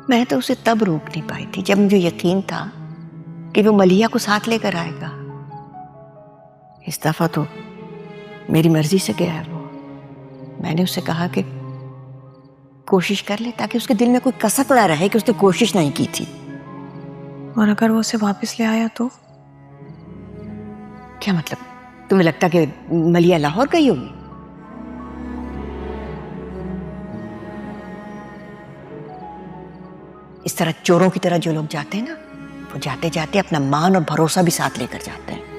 मैं तो उसे तब रोक नहीं पाई थी जब मुझे यकीन था कि वो मलिया को साथ लेकर आएगा। इस दफा तो मेरी मर्जी से गया है वो। मैंने उससे कहा कि कोशिश कर ले ताकि उसके दिल में कोई कसक ना रहे कि उसने कोशिश नहीं की थी। और अगर वो उसे वापस ले आया तो? क्या मतलब? तुम्हें लगता कि मलिया लाहौर गई होगी? इस तरह चोरों की तरह जो लोग जाते हैं ना, वो जाते जाते अपना मान और भरोसा भी साथ लेकर जाते हैं।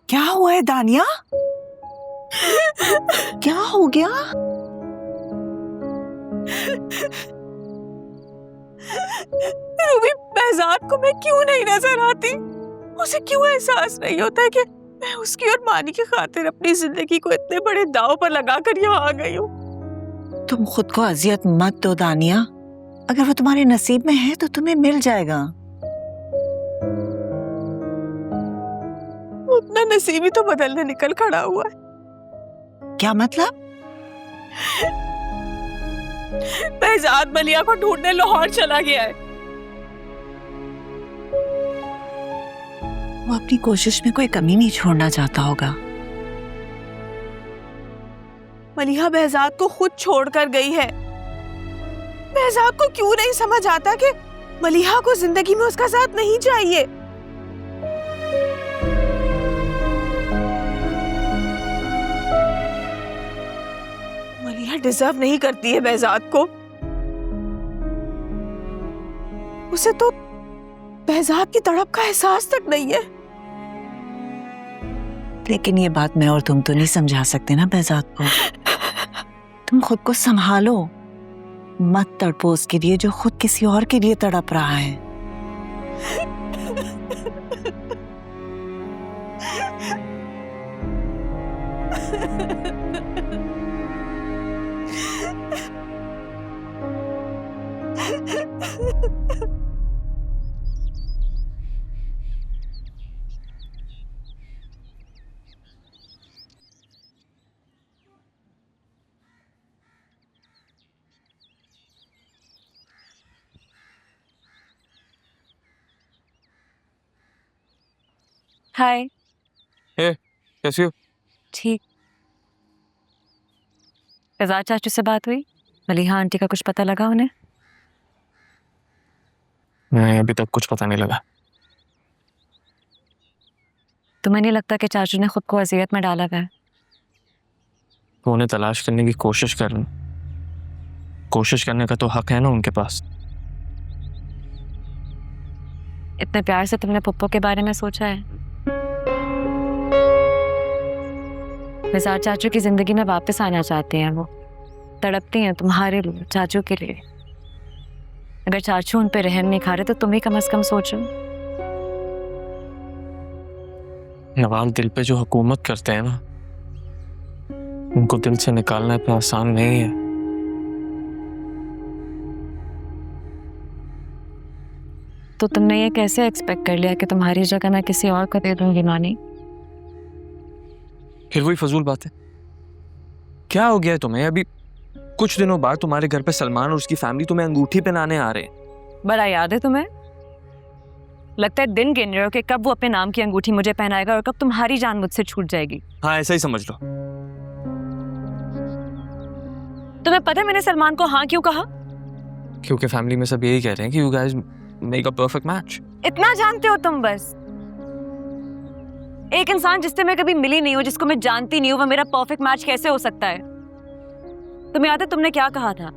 क्या हुआ है दानिया? क्या हो गया? रूबी, महजाद को मैं क्यों नहीं नजर आती? उसे क्यों एहसास नहीं होता है कि मैं उसकी और मानी की खातिर अपनी जिंदगी को इतने बड़े दांव पर लगाकर यहाँ आ गई हूँ? तुम खुद को अजियत मत दो दानिया। अगर वो तुम्हारे नसीब में है तो तुम्हें मिल जाएगा। वो अपना नसीब ही तो बदलने निकल खड़ा हुआ है। क्या मतलब? महजाद मलिया को ढूंढने लाहौर चला गया है। वो अपनी कोशिश में कोई कमी नहीं छोड़ना चाहता होगा। मलिहा महजाद को खुद छोड़कर गई है। महजाद को क्यों नहीं समझ आता कि मलिहा को जिंदगी में उसका साथ नहीं चाहिए? मलिहा डिजर्व नहीं करती है महजाद को। उसे तो महजाद की तड़प का एहसास तक नहीं है। लेकिन ये बात मैं और तुम तो नहीं समझा सकते ना महजाद को। तुम खुद को संभालो, मत तड़पो उसके लिए जो खुद किसी और के लिए तड़प रहा है। हाय। हे, कैसी हो? ठीक। फैजाद चाचू से बात हुई? मलिहा आंटी का कुछ पता लगा उन्हें? नहीं, अभी तक कुछ पता नहीं लगा। तुम्हें नहीं लगता कि चाचू ने खुद को अजियत में डाला है? वो उन्हें तलाश करने की कोशिश कर रहे हैं। कोशिश करने का तो हक है ना उनके पास। इतने प्यार से तुमने पुप्पो के बारे में सोचा है? फैजाद चाचू की जिंदगी में वापस आना चाहते हैं। वो तड़पती हैं तुम्हारे लिए, चाचू के लिए। अगर चाचू उन पे रहम नहीं खा रहे तो तुम ही कम से कम सोचो। नवाब दिल पे जो हुकूमत करते हैं ना, उनको दिल से निकालना इतना आसान नहीं है। तो तुमने ये कैसे एक्सपेक्ट कर लिया कि तुम्हारी जगह मैं किसी और को दे दूंगी नानी? फिर वही फजूल बात है। क्या हो गया है तुम्हें? अभी कुछ दिनों बाद तुम्हारे घर पे सलमान और उसकी फैमिली तुम्हें अंगूठी पहनाने आ रहे हैं। बड़ा याद है तुम्हें? लगता है दिन गिन रहे हो कि कब वो अपने नाम की अंगूठी मुझे पहनाएगा और कब तुम्हारी जान मुझसे छूट जाएगी। हाँ, ऐसा ही समझ लो। तुम्हें पता है मैंने सलमान को हाँ क्यों कहा? क्योंकि फैमिली में सब यही कह रहे हैं कि you guys make a perfect match. इतना जानते हो तुम बस। एक इंसान जिससे मैं कभी मिली नहीं हूँ, जिसको मैं जानती नहीं हूँ, वो मेरा परफेक्ट मैच कैसे हो सकता है? तुम्हें याद है तुमने क्या कहा था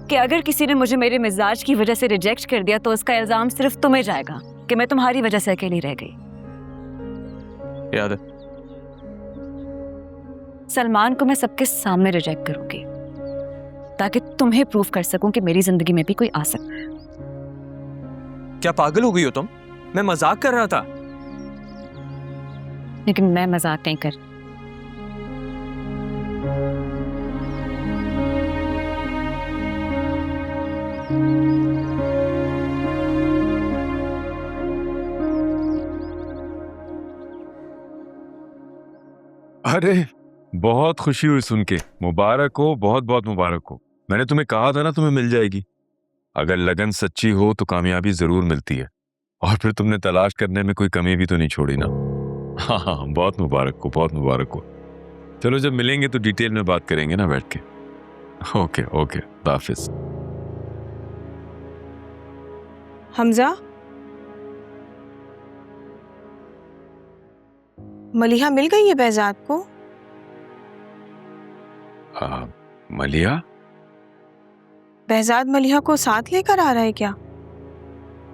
कि अगर किसी ने मुझे मेरे मिजाज की वजह से रिजेक्ट कर दिया तो उसका इल्जाम सिर्फ तुम्हें जाएगा कि मैं तुम्हारी वजह से अकेली रह गई। याद है? सलमान को मैं सबके सामने रिजेक्ट करूंगी ताकि तुम्हें प्रूव कर सकूं कि मेरी जिंदगी में भी कोई आ सकता है। क्या पागल हो गई हो तुम? मैं मजाक कर रहा था। लेकिन मैं मजाक नहीं कर। अरे बहुत खुशी हुई सुन के, मुबारक हो, बहुत बहुत मुबारक हो। मैंने तुम्हें कहा था ना तुम्हें मिल जाएगी। अगर लगन सच्ची हो तो कामयाबी जरूर मिलती है, और फिर तुमने तलाश करने में कोई कमी भी तो नहीं छोड़ी ना। हाँ हाँ, बहुत मुबारक हो, बहुत मुबारक हो। चलो जब मिलेंगे तो डिटेल में बात करेंगे ना बैठ के। ओके ओके, हाफिज। हमजा, मलिहा मिल गई है behzad को? मलिया? behzad मलिहा को साथ लेकर आ रहा है क्या?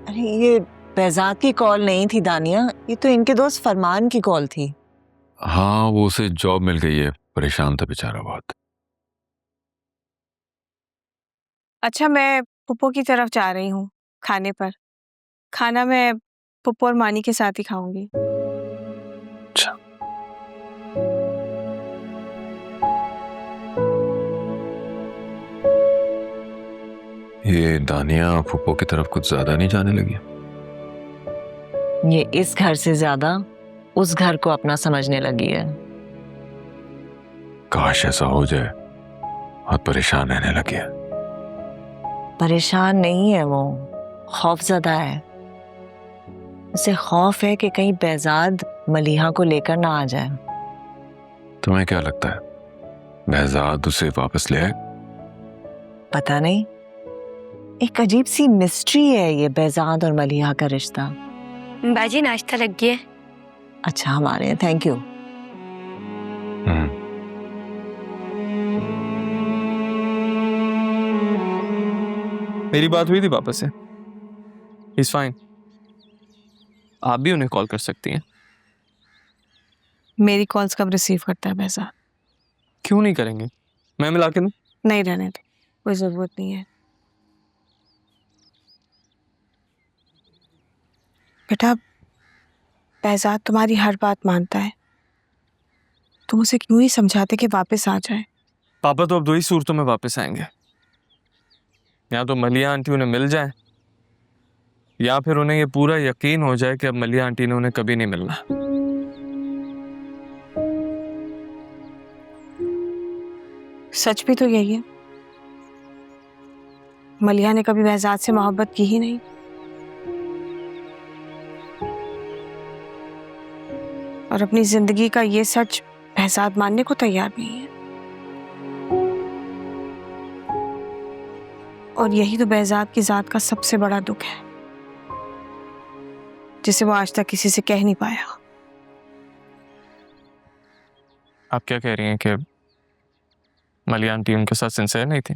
अरे ये behzad की कॉल नहीं थी दानिया, ये तो इनके दोस्त फरमान की कॉल थी। हाँ, वो उसे जॉब मिल गई है, परेशान था बेचारा बहुत। अच्छा, मैं पुप्पो की तरफ जा रही हूँ खाने पर। खाना मैं पुप्पो और मानी के साथ ही खाऊंगी। अच्छा। ये दानिया फुप्पो की तरफ कुछ ज्यादा नहीं जाने लगी? ये इस घर से ज्यादा उस घर को अपना समझने लगी है। काश ऐसा हो जाए, बहुत परेशान रहने लगी है। परेशान नहीं है वो, खौफजदा है। उसे खौफ है कि कहीं behzad मलिहा को लेकर ना आ जाए। तुम्हें क्या लगता है behzad उसे वापस ले आए? पता नहीं, एक अजीब सी मिस्ट्री है ये behzad और मलिहा का रिश्ता। बाजी नाश्ता लग गया। अच्छा, हमारे यहाँ, थैंक यू। मेरी बात हुई थी पापा से, इज फाइन। आप भी उन्हें कॉल कर सकती हैं। मेरी कॉल्स कब रिसीव करता है behzad? क्यों नहीं करेंगे, मैं मिला के दूं? नहीं, रहने दे, कोई जरूरत नहीं है। बेटा, behzad तुम्हारी हर बात मानता है। तुम उसे क्यों नहीं समझाते कि वापस आ जाए? पापा तो अब दो ही सूरतों में वापस आएंगे, या तो मलिया आंटी उन्हें मिल जाए, या फिर उन्हें ये पूरा यकीन हो जाए कि अब मलिया आंटी ने उन्हें कभी नहीं मिलना। सच भी तो यही है, मलिहा ने कभी behzad से मोहब्बत की ही नहीं। और अपनी जिंदगी का ये सच behzad मानने को तैयार नहीं है। और यही तो behzad की जात का सबसे बड़ा दुख है, जिसे वो आज तक किसी से कह नहीं पाया। आप क्या कह रही हैं कि मलिया आंटी उनके साथ सिंसियर नहीं थी?